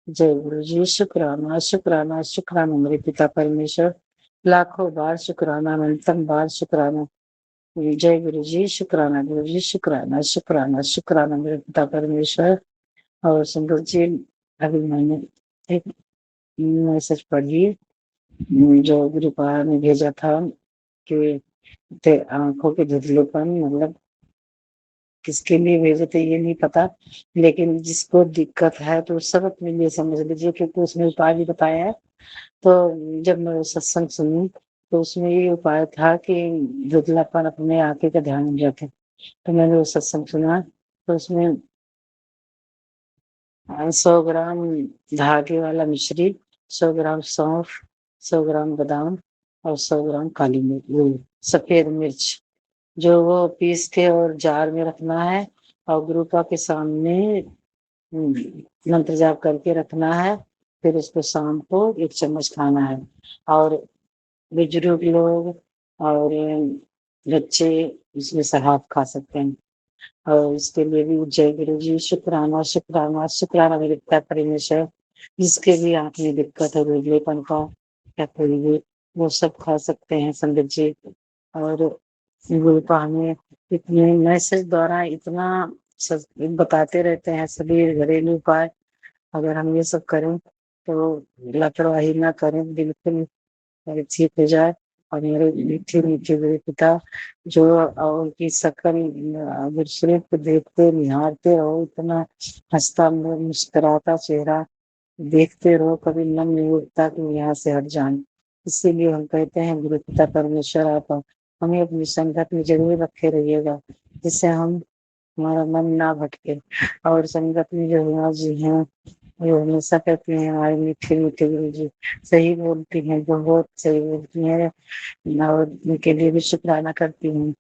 जय गुरु जी। शुक्राना शुक्राना शुक्राना मेरे पिता परमेश्वर, लाखों बार शुक्राना, अनंतम बार शुक्राना। जय गुरु जी। शुक्राना गुरु जी। शुक्राना शुक्राना शुक्राना मेरे पिता परमेश्वर। और सुंदर जी, अभी मैंने एक मैसेज पढ़ी जो गुरुपा ने भेजा था कि आंखों के धुंधलेपन, मतलब किसके लिए भेजे थे ये नहीं पता, लेकिन जिसको दिक्कत है तो सब अपने लिए समझ लीजिए, क्योंकि उसमें उपाय भी बताया है। तो जब मैं वो सत्संग सुनी तो उसमें ये उपाय था कि धुंधलापन अपने आंखें का ध्यान रखें। तो मैंने वो सत्संग सुना, तो उसमें 100 ग्राम धागे वाला मिश्री, 100 ग्राम सौंफ, 100 ग्राम बादाम और 100 ग्राम काली मिर्च, सफेद मिर्च, जो वो पीस के और जार में रखना है और गुरुपा के सामने मंत्र जाप करके रखना है। फिर उसको शाम को 1 चम्मच खाना है। और बुजुर्ग लोग और बच्चे इसमें से हाफ खा सकते हैं। और इसके लिए भी जय गुरु जी, शुक्राना, शुक्राना, शुक्राना मेरे पिता परमेश्वर, जिसके भी आँख में दिक्कत है, धुंधलेपन का या कोई भी, वो सब खा सकते हैं संगत जी। और गुरुपा हमें इतने मैसेज द्वारा इतना बताते रहते हैं सभी घरेलू उपाय। अगर हम ये सब करें तो लापरवाही ना करें, बिल्कुल ठीक हो जाए। और मेरे मीठे मीठे मेरे पिता जो उनकी शकल सूरत को देखते निहारते रहो, इतना हंसता मुस्कुराता चेहरा देखते रहो, कभी मन नहीं उठता कि यहाँ से हट जाए। इसीलिए हम कहते हैं गुरु पिता परमेश्वर आप हमें अपनी संगत में जरूर रखे रहिएगा, जिससे हमारा मन ना भटके। और संगत में जो हुआ जी हैं वो हमेशा कहती हैं हमारे मीठे मीठे गुरु जी, सही बोलती हैं, बहुत सही बोलती हैं, और उनके लिए भी शुक्राना करती हूँ।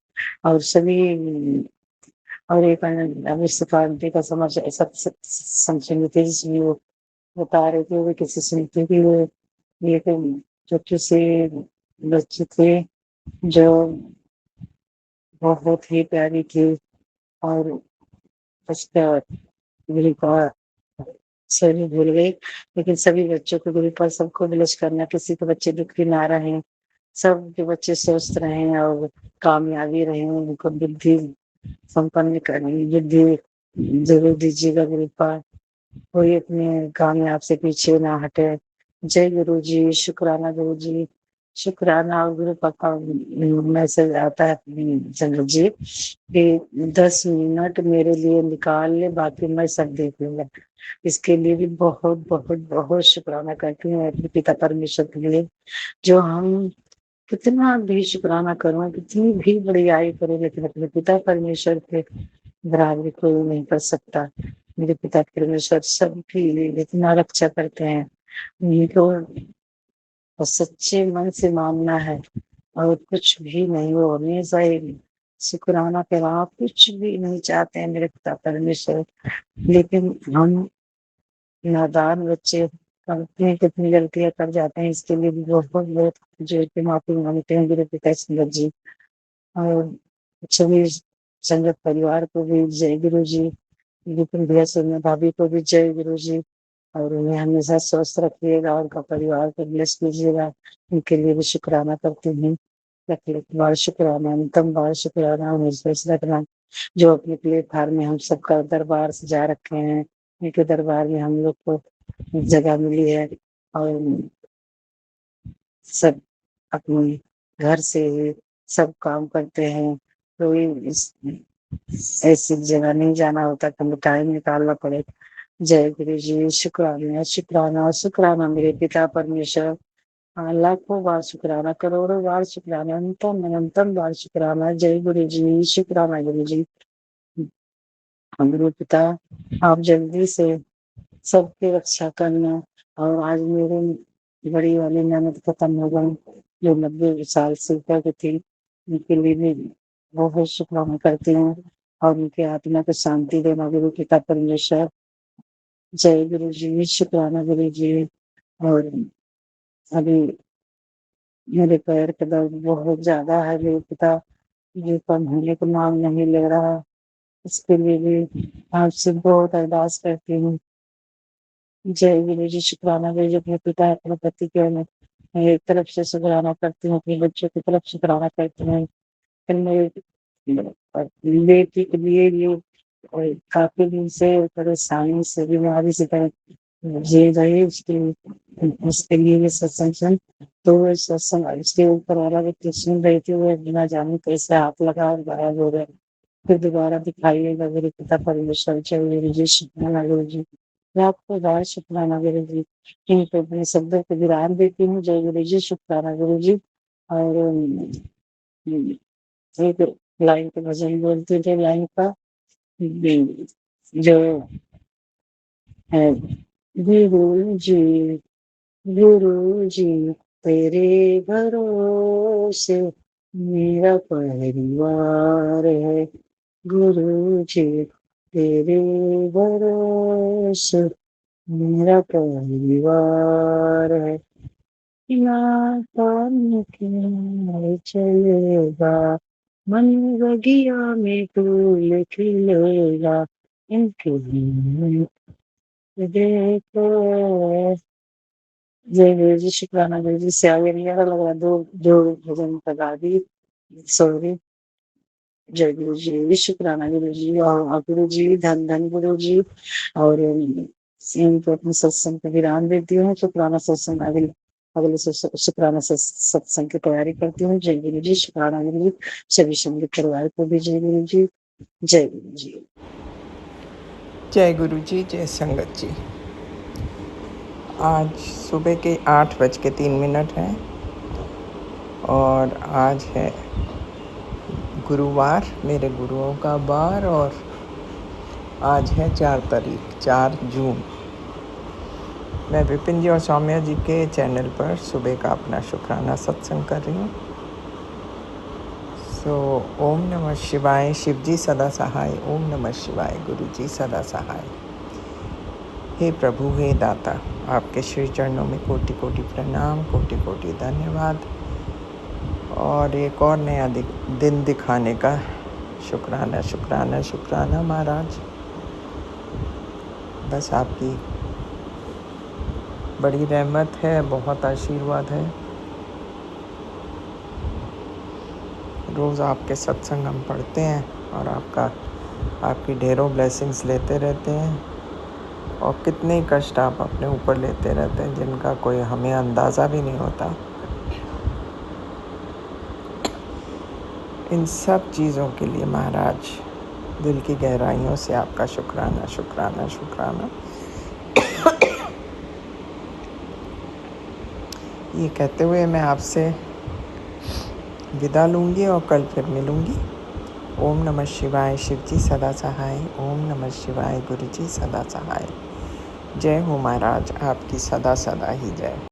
और सभी और एक विश्व आंटी का समाचार सब सुनी थी, जिसमें वो बता रहे थे, वो किसी सुनती थी, वो एक छोटे से बच्चे थे जो बहुत ही प्यारी थी, और उसका गुरु का सभी भूल गई। लेकिन सभी बच्चों को गुरु पर सबको ब्लेस करना, किसी के बच्चे दुखी ना रहे, सबके बच्चे स्वस्थ रहें और कामयाबी रहें, उनको बुद्धि संपन्न करनी बुद्धि जरूर दीजिएगा गुरु पर, कोई अपने कामयाब से पीछे ना हटे। जय गुरु जी, शुक्राना गुरु जी, शुक्राना। और गुरु का मैसेज आता है संगत जी कि 10 मिनट मेरे लिए निकाल ले, बाकी मैं सब देख लूंगा। इसके लिए भी बहुत बहुत बहुत शुक्राना करती हूँ अपने पिता परमेश्वर के लिए, जो हम कितना भी शुक्राना करूँ, कितनी भी बड़ाई करूँ, लेकिन अपने पिता परमेश्वर के बराबरी कोई नहीं कर सकता। मेरे पिता परमेश्वर सबकी इतना रक्षा करते हैं, उनको और सच्चे मन से मानना है, और कुछ भी नहीं, वो हमेशा एक शुक्राना के अलावा कुछ भी नहीं चाहते हैं मेरे पिता परमेश्वर। लेकिन हम नादान बच्चे करते हैं, कितनी गलतियां कर जाते हैं, इसके लिए भी बहुत बहुत जो है माफी मांगते हैं मेरे पिता संगत जी। और सभी संगत परिवार को भी जय गुरु जी, विपिन भैया सोनिया भाभी को भी जय गुरु जी, और उन्हें हमेशा स्वस्थ रखिएगा और उनका परिवार को ब्लेस कीजिएगा। उनके लिए भी शुक्राना करती हूँ, लख लख बार शुक्राना, अंतम बार शुक्राना, उन्हें स्वस्थ रखना। जो अपने प्लेटफार्म में हम सबका दरबार सजा रखे हैं, उनके दरबार में हम लोग को जगह मिली है, और सब अपने घर से ही सब काम करते हैं, कोई ऐसी जगह नहीं जाना होता कि हमें टाइम निकालना पड़े। जय गुरु जी, शुक्राना, शुक्राना, शुक्राना मेरे पिता परमेश्वर, लाखों बार शुक्राना, करोड़ों बार शुक्राना, अनंतम अनंतम बार शुक्राना। जय गुरु जी, शुक्राना गुरु जी। गुरु पिता आप जल्दी से सबकी रक्षा करना। और आज मेरी बड़ी वाली ननद खत्म हो गई, जो 90 साल से ऊपर की थी, उनके लिए भी बहुत शुक्राना करती हूँ, और उनकी आत्मा को शांति देना गुरु पिता परमेश्वर। जय गुरु जी, शुक्राना गुरु जी। और अभी मेरे पैर का दर्द बहुत ज्यादा है गुरु पिता, ये कम होने को नाम नहीं ले रहा, इसके लिए भी आपसे बहुत अरदास करती हूँ। जय गुरु जी, शुक्राना गुरु जी। अपने पिता अपने पति के मैं एक तरफ से शुक्राना करती हूँ, अपने बच्चों की तरफ शुक्राना करती हूँ, फिर मेरी बेटी के लिए भी और काफी दिन से परेशानी से बीमारी से जी रही, उसके लिए भी सत्संग सुन, तो वो सत्संग उसके ऊपर वाला व्यक्ति सुन रही थी, वो बिना जाने कैसे हाथ लगा और गायब हो गए। फिर दोबारा दिखाइएगा मेरे पिता परमेश्वर। जय गुरु जी, शुक्राना गुरु जी। मैं आपको बार शुक्राना गुरु जी, इन पे अपने शब्दों को विराम देती हूँ। जय गुरु जी, शुक्राना गुरु जी। और एक लाइन के भजन बोलते थे, लाइन का जो है, गुरु जी, गुरु जी तेरे भरोसे मेरा परिवार है, गुरु जी तेरे भरोसे मेरा परिवार है, ना पानी के चलेगा, मन बगिया में फूल खिलेगा इनके देखो। जय गुरु जी, शुक्राना गुरु जी। से आगे नहीं आ रहा लग रहा, दो दो भजन लगा दी, सॉरी। जय गुरु जी, शुक्राना गुरु जी। और गुरु जी, धन धन गुरु जी। और इनको अपने सत्संग का विराम देती हूँ। शुक्राना सत्संग अगले अगले शुक्राना सत्संग की तैयारी करती हूँ। जय गुरु जी, शुक्राना गुरु जी। सभी संगीत परिवार को भी जय गुरु जी। जय गुरु जी। जय गुरु जी, जय संगत जी। आज सुबह के 8:03 हैं और आज है गुरुवार, मेरे गुरुओं का वार। और आज है 4 जून। मैं विपिन जी और सौम्या जी के चैनल पर सुबह का अपना शुक्राना सत्संग कर रही हूँ। ओम नमः शिवाय, शिव जी सदा सहाय। ओम नमः शिवाय, गुरु जी सदा सहाय। हे प्रभु, हे दाता, आपके श्री चरणों में कोटि कोटि प्रणाम, कोटि कोटि धन्यवाद। और एक और नया दिन दिखाने का शुक्राना शुक्राना शुक्राना महाराज। बस आपकी बड़ी रहमत है, बहुत आशीर्वाद है। रोज़ आपके सत्संग हम पढ़ते हैं और आपकी ढेरों ब्लेसिंग्स लेते रहते हैं। और कितने कष्ट आप अपने ऊपर लेते रहते हैं जिनका कोई हमें अंदाज़ा भी नहीं होता। इन सब चीज़ों के लिए महाराज दिल की गहराइयों से आपका शुक्राना शुक्राना शुक्राना। ये कहते हुए मैं आपसे विदा लूँगी और कल फिर मिलूँगी। ओम नमः शिवाय, शिव जी सदा सहाय। ओम नमः शिवाय, गुरु जी सदा सहाय। जय हो महाराज, आपकी सदा सदा ही जय।